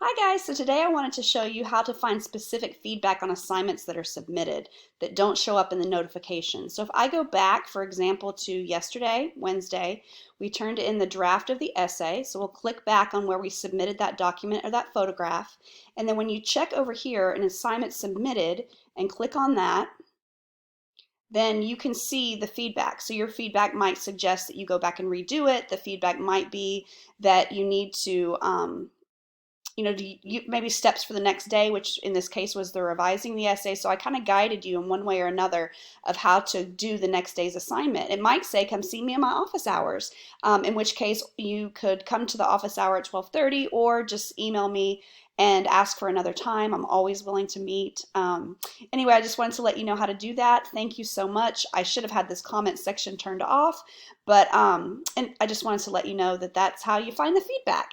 Hi guys, so today I wanted to show you how to find specific feedback on assignments that are submitted that don't show up in the notification. So if I go back, for example, to yesterday, Wednesday, we turned in the draft of the essay. So we'll click back on where we submitted that document or that photograph. And then when you check over here, an assignment submitted, and click on that, then you can see the feedback. So your feedback might suggest that you go back and redo it. The feedback might be that you need to maybe steps for the next day, which in this case was the revising the essay. So I kind of guided you in one way or another of how to do the next day's assignment. It might say, come see me in my office hours, in which case you could come to the office hour at 12:30 or just email me and ask for another time. I'm always willing to meet. Anyway, I just wanted to let you know how to do that. Thank you so much. I should have had this comment section turned off, but and I just wanted to let you know that that's how you find the feedback.